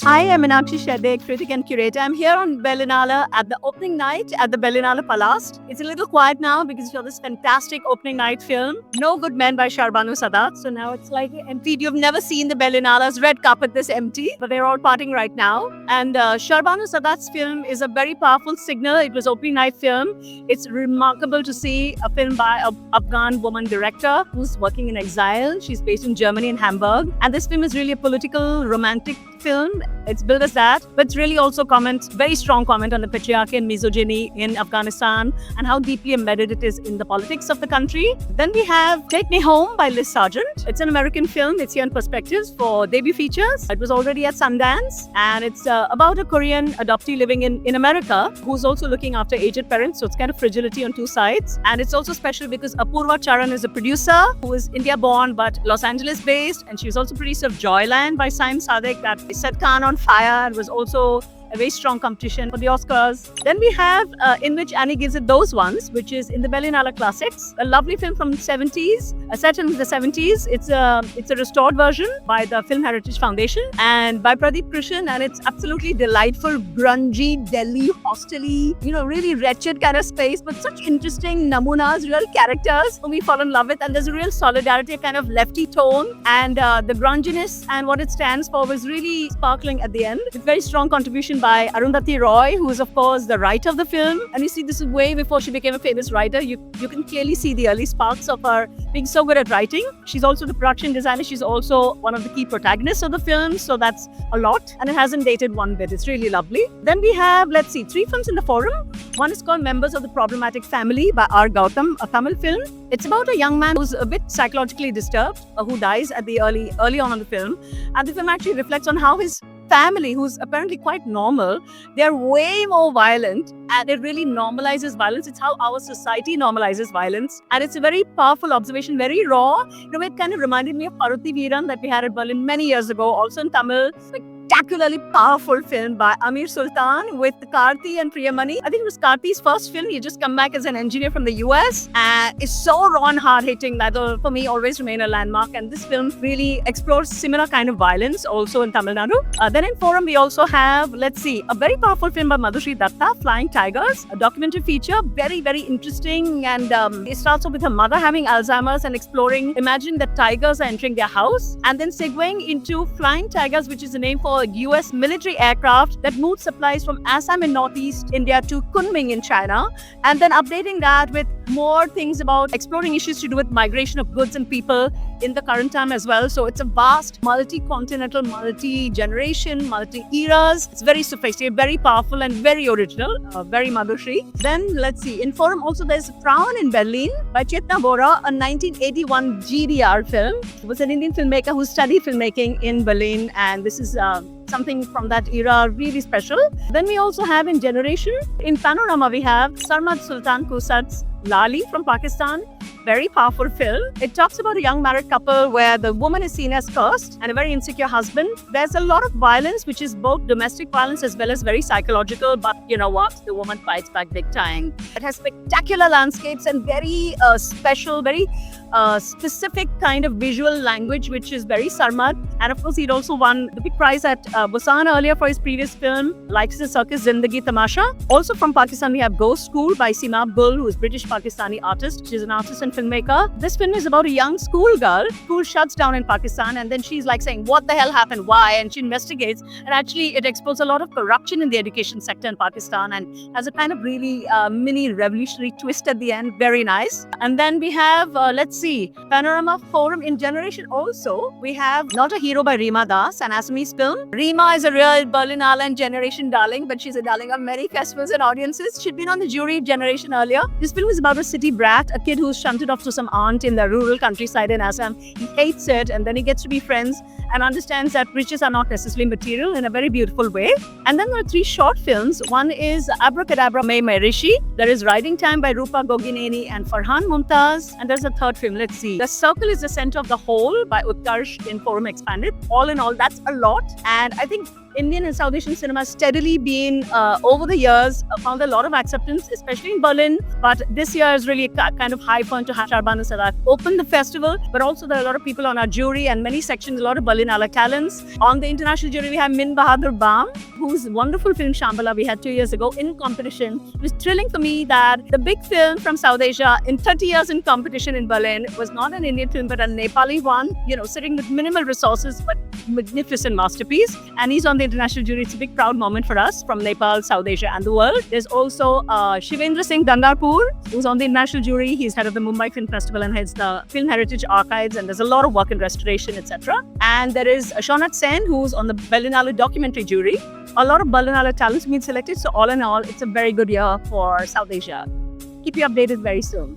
Hi, I'm Meenakshi Shede, critic and curator. I'm here on Berlinale at the opening night at the Berlinale Palast. It's a little quiet now because we saw this fantastic opening night film, No Good Men by Shahrbanu Sadat. So now it's like empty. You've never seen the Berlinale's red carpet this empty, but they're all partying right now. And Shahrbanu Sadat's film is a very powerful signal. It was opening night film. It's remarkable to see a film by an Afghan woman director who's working in exile. She's based in Germany, in Hamburg. And this film is really a political, romantic film. It's billed as that, but it's really also very strong comment on the patriarchy and misogyny in Afghanistan and how deeply embedded it is in the politics of the country. Then we have Take Me Home by Liz Sargent. It's an American film. It's here in Perspectives for debut features. It was already at Sundance, and it's about a Korean adoptee living in America who's also looking after aged parents. So it's kind of fragility on two sides. And it's also special because Apurva Charan is a producer who is India born but Los Angeles based, and she was also producer of Joyland by Saim Sadek that set Khan on fire and was also a very strong competition for the Oscars. Then we have In Which Annie Gives It Those Ones, which is in the Berlinale Classics, a lovely film from the 70s, set in the 70s. It's a restored version by the Film Heritage Foundation and by Pradeep Krishan, and it's absolutely delightful, grungy, Delhi, hostely, really wretched kind of space, but such interesting namunas, real characters whom we fall in love with, and there's a real solidarity, a kind of lefty tone, and the grunginess and what it stands for was really sparkling at the end. It's very strong contribution by Arundhati Roy, who is of course the writer of the film. And you see, this is way before she became a famous writer. You can clearly see the early sparks of her being so good at writing. She's also the production designer. She's also one of the key protagonists of the film. So that's a lot. And it hasn't dated one bit. It's really lovely. Then we have, 3 films in the forum. One is called Members of the Problematic Family by R. Gautam, a Tamil film. It's about a young man who's a bit psychologically disturbed, who dies at the early on in the film. And the film actually reflects on how his family, who's apparently quite normal, they're way more violent, and it really normalizes violence. It's how our society normalizes violence, and it's a very powerful observation, very raw. It kind of reminded me of Paruthi Veeran that we had at Berlin many years ago, also in Tamil. Spectacularly powerful film by Amir Sultan with Karthi and Priyamani. I think it was Karthi's first film. He just come back as an engineer from the US, and it's so raw and hard-hitting that will, for me, always remain a landmark. And this film really explores similar kind of violence also in Tamil Nadu. Then in forum, we also have, a very powerful film by Madhushree Datta, Flying Tigers, a documentary feature, very, very interesting. And it starts off with her mother having Alzheimer's and exploring, imagine that tigers are entering their house, and then segueing into Flying Tigers, which is the name for a US military aircraft that moved supplies from Assam in Northeast India to Kunming in China, and then updating that with more things about exploring issues to do with migration of goods and people in the current time as well. So it's a vast, multi-continental, multi-generation, multi-eras. It's very sophisticated, very powerful, and very original, very Madhushree. Then in forum also there's Frauen in Berlin by Chetna Bora, a 1981 GDR film. It was an Indian filmmaker who studied filmmaking in Berlin, and this is something from that era, really special. Then we also have in Generation, in Panorama we have Sarmad Sultan Kusat's Lali from Pakistan. Very powerful film. It talks about a young married couple where the woman is seen as cursed and a very insecure husband. There's a lot of violence, which is both domestic violence as well as very psychological, but you know what? The woman fights back big time. It has spectacular landscapes and very special, very specific kind of visual language, which is very Sarmad. And of course, he'd also won the big prize at Busan earlier for his previous film, Life's a Circus, Zindagi Tamasha. Also from Pakistan, we have Ghost School by Seema Gul, who is British Pakistani artist. She's an artist and filmmaker. This film is about a young schoolgirl who shuts down in Pakistan, and then she's saying, what the hell happened? Why? And she investigates, and actually it exposes a lot of corruption in the education sector in Pakistan and has a kind of really mini revolutionary twist at the end. Very nice. And then we have, Panorama Forum in Generation also. We have Not a Hero by Reema Das, an Assamese film. Reema is a real Berlinale and Generation darling, but she's a darling of many festivals and audiences. She'd been on the jury Generation earlier. This film is about a city brat, a kid who's shunted off to some aunt in the rural countryside in Assam. He hates it, and then he gets to be friends and understands that riches are not necessarily material in a very beautiful way. And then there are 3 short films. One is Abracadabra May Rishi. There is Riding Time by Rupa Gogineni and Farhan Mumtaz. And there's a third film. The Circle is the Center of the Whole by Utkarsh in Forum Expanded. All in all, that's a lot. And I think Indian and South Asian cinema has steadily been, over the years, found a lot of acceptance, especially in Berlin. But this year is really kind of high for point to have Sharbanu Sadat open the festival, but also there are a lot of people on our jury and many sections, a lot of Berlinale talents. On the international jury, we have Min Bahadur Bam, whose wonderful film Shambhala we had 2 years ago in competition. It was thrilling for me that the big film from South Asia in 30 years in competition in Berlin was not an Indian film, but a Nepali one, sitting with minimal resources, but magnificent masterpiece. And he's on the international jury. It's a big proud moment for us from Nepal, South Asia, and the world. There's also Shivendra Singh Dangarpur, who's on the international jury. He's head of the Mumbai Film Festival and heads the Film Heritage Archives, and there's a lot of work in restoration, etc. And there is Shonat Sen, who's on the Berlinale documentary jury. A lot of Berlinale talents being selected. So all in all, it's a very good year for South Asia. Keep you updated very soon.